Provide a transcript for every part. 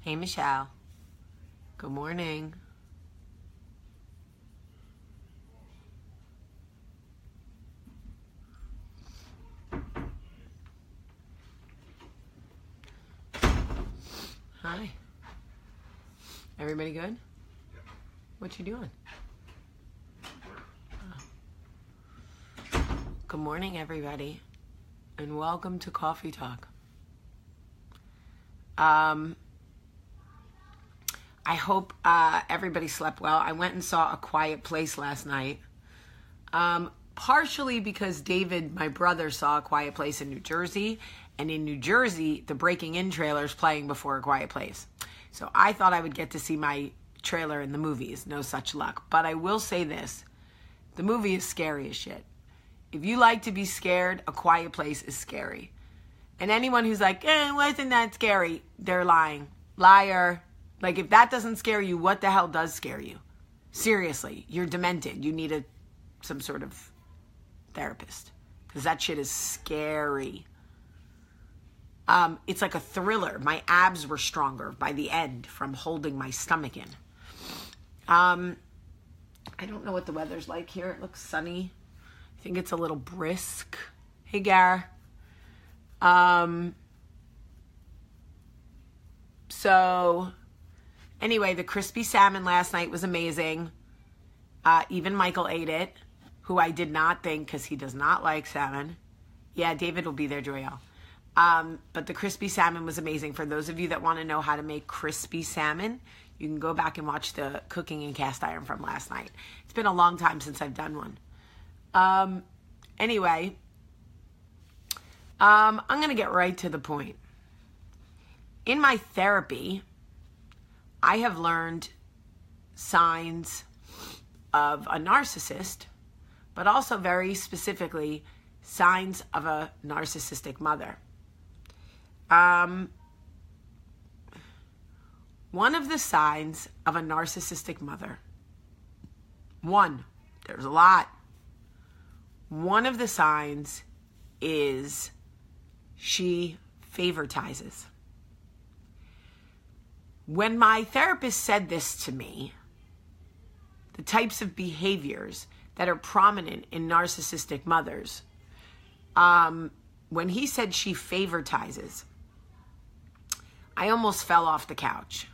Hey, Michelle. Good morning. Hi. Everybody good? What you doing? Oh. Good morning, everybody, and welcome to Coffee Talk. I hope everybody slept well. I went and saw A Quiet Place last night, partially because David, my brother, saw A Quiet Place in New Jersey, and in New Jersey, the Breaking In trailer is playing before A Quiet Place. So I thought I would get to see my trailer in the movies. No such luck. But I will say this. The movie is scary as shit. If you like to be scared, A Quiet Place is scary. And anyone who's like, wasn't that scary? They're lying. Liar. Like, if that doesn't scare you, what the hell does scare you? Seriously, you're demented. You need some sort of therapist. Because that shit is scary. It's like a thriller. My abs were stronger by the end from holding my stomach in. I don't know what the weather's like here. It looks sunny. I think it's a little brisk. Hey, Gar. So, anyway, the crispy salmon last night was amazing. Even Michael ate it, who I did not think, because he does not like salmon. Yeah, David will be there, Joelle. But the crispy salmon was amazing. For those of you that want to know how to make crispy salmon, you can go back and watch the cooking in cast iron from last night. It's been a long time since I've done one. Anyway, I'm going to get right to the point. In my therapy, I have learned signs of a narcissist, but also very specifically signs of a narcissistic mother. One of the signs of a narcissistic mother, there's a lot. One of the signs is she favoritizes. When my therapist said this to me, the types of behaviors that are prominent in narcissistic mothers, when he said she favoritizes, I almost fell off the couch.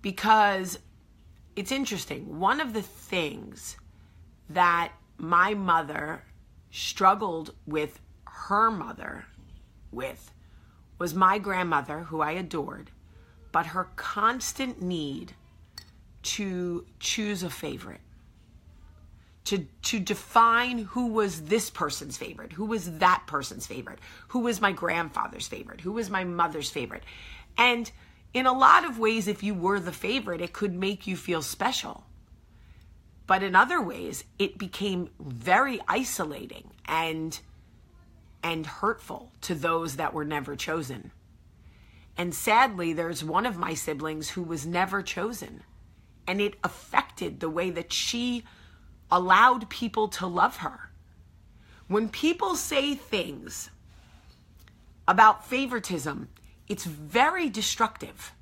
Because it's interesting. One of the things that my mother struggled with her mother with was my grandmother, who I adored, but her constant need to choose a favorite. To define who was this person's favorite, who was that person's favorite, who was my grandfather's favorite, who was my mother's favorite. And in a lot of ways, if you were the favorite, it could make you feel special. But in other ways, it became very isolating and hurtful to those that were never chosen. And sadly, there's one of my siblings who was never chosen. And it affected the way that she allowed people to love her. When people say things about favoritism, it's very destructive.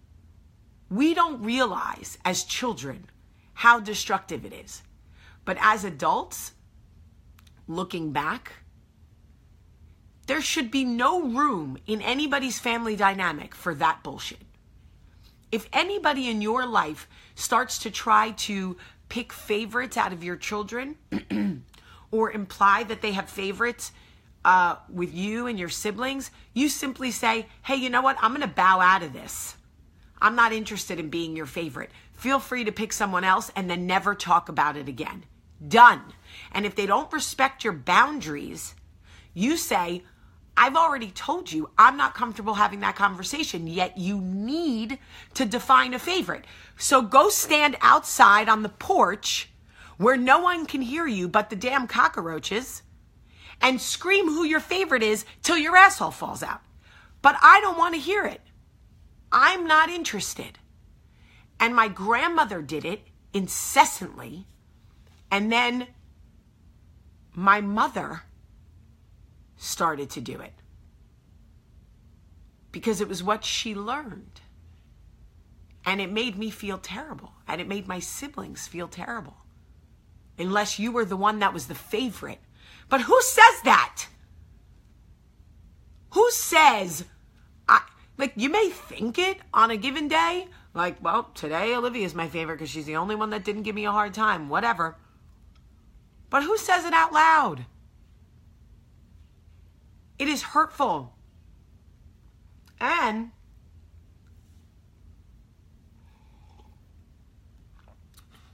We don't realize as children how destructive it is. But as adults, looking back, there should be no room in anybody's family dynamic for that bullshit. If anybody in your life starts to try to pick favorites out of your children or imply that they have favorites with you and your siblings, you simply say, hey, you know what? I'm going to bow out of this. I'm not interested in being your favorite. Feel free to pick someone else and then never talk about it again. Done. And if they don't respect your boundaries, you say, I've already told you I'm not comfortable having that conversation, yet you need to define a favorite. So go stand outside on the porch where no one can hear you but the damn cockroaches and scream who your favorite is till your asshole falls out. But I don't want to hear it. I'm not interested. And my grandmother did it incessantly. And then my mother started to do it. because it was what she learned. And it made me feel terrible. And it made my siblings feel terrible. Unless you were the one that was the favorite. But who says that? Who says, like, you may think it on a given day. Like, well, today Olivia's my favorite because she's the only one that didn't give me a hard time. Whatever. But who says it out loud? It is hurtful. And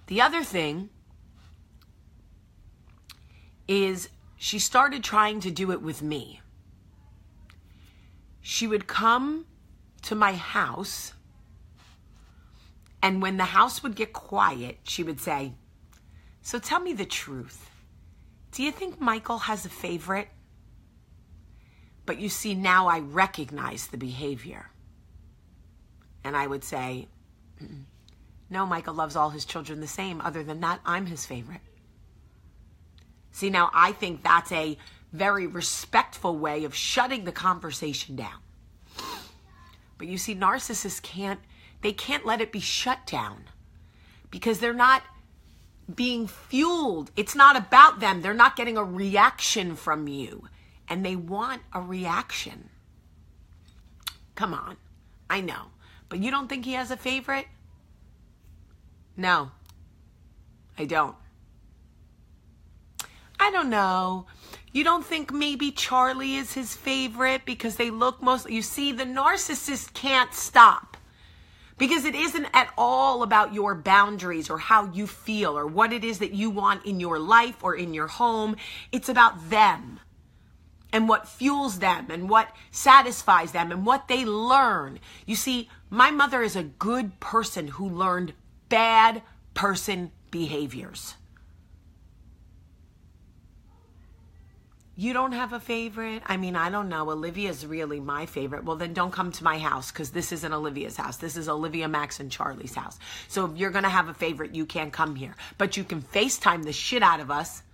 the other thing is she started trying to do it with me. She would come to my house, and when the house would get quiet, she would say, "So tell me the truth. Do you think Michael has a favorite?" But you see, now I recognize the behavior. And I would say, "No, Michael loves all his children the same. Other than that, I'm his favorite." See, now I think that's a very respectful way of shutting the conversation down. But you see, narcissists can't let it be shut down because they're not being fueled. It's not about them. They're not getting a reaction from you, and they want a reaction. Come on. I know. But you don't think he has a favorite? No, I don't. I don't know. You don't think maybe Charlie is his favorite because they look you see, the narcissist can't stop because it isn't at all about your boundaries or how you feel or what it is that you want in your life or in your home. It's about them and what fuels them and what satisfies them and what they learn. You see, my mother is a good person who learned bad person behaviors. You don't have a favorite? I mean, I don't know. Olivia's really my favorite. Well, then don't come to my house because this isn't Olivia's house. This is Olivia, Max, and Charlie's house. So if you're going to have a favorite, you can't come here. But you can FaceTime the shit out of us.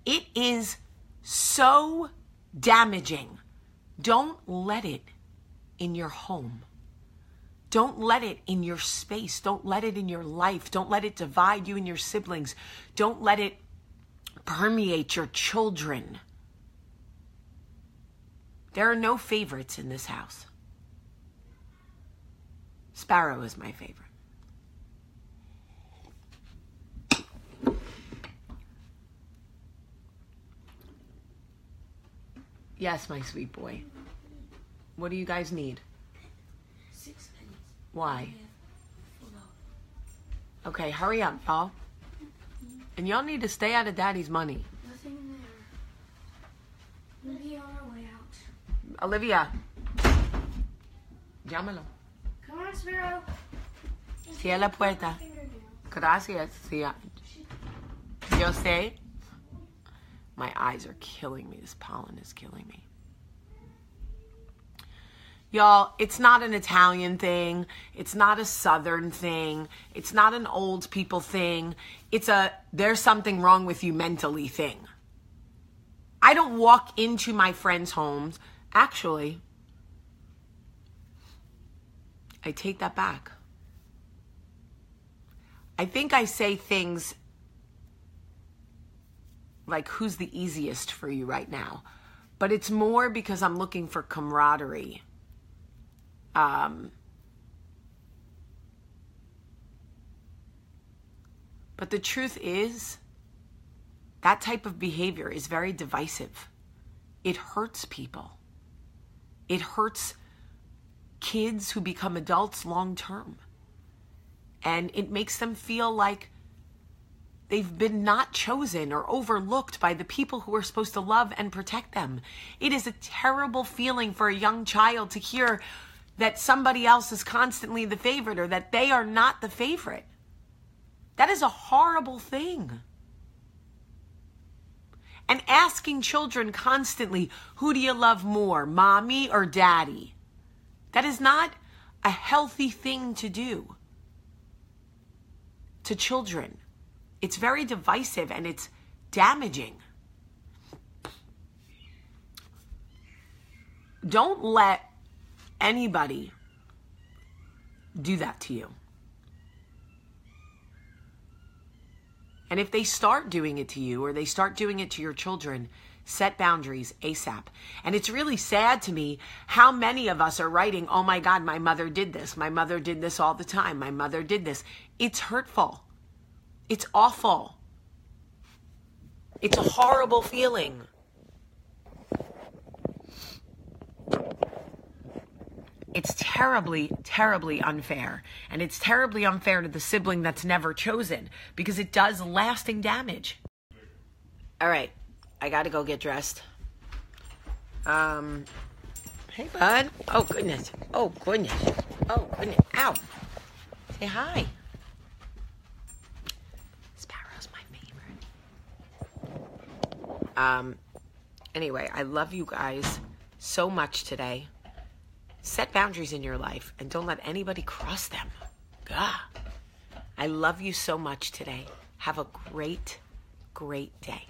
It is so damaging. Don't let it in your home. Don't let it in your space. Don't let it in your life. Don't let it divide you and your siblings. Don't let it permeate your children. There are no favorites in this house. Sparrow is my favorite. Yes, my sweet boy. What do you guys need? 6 pennies. Why? Okay, hurry up, y'all. And y'all need to stay out of Daddy's money. Nothing there. We'll be on our way out. Olivia. Llámalo. Come on, Sparrow. Cierra la puerta. Gracias. Yo sé. My eyes are killing me. This pollen is killing me. Y'all, it's not an Italian thing. It's not a Southern thing. It's not an old people thing. It's a there's something wrong with you mentally thing. I don't walk into my friends' homes. Actually, I take that back. I think I say things like, who's the easiest for you right now? But it's more because I'm looking for camaraderie. But the truth is, that type of behavior is very divisive. It hurts people. It hurts kids who become adults long term. And it makes them feel like they've been not chosen or overlooked by the people who are supposed to love and protect them. It is a terrible feeling for a young child to hear that somebody else is constantly the favorite or that they are not the favorite. That is a horrible thing. And asking children constantly, who do you love more, mommy or daddy? That is not a healthy thing to do to children. It's very divisive and it's damaging. Don't let anybody do that to you. And if they start doing it to you, or they start doing it to your children, set boundaries ASAP. And it's really sad to me how many of us are writing, oh my God, my mother did this. My mother did this all the time. My mother did this. It's hurtful. It's awful. It's a horrible feeling. It's terribly, terribly unfair. And it's terribly unfair to the sibling that's never chosen, because it does lasting damage. All right. I got to go get dressed. Hey, bud. Oh, goodness. Oh, goodness. Oh, goodness. Ow. Say hi. Sparrow's my favorite. Anyway, I love you guys so much today. Set boundaries in your life and don't let anybody cross them. God. I love you so much today. Have a great, great day.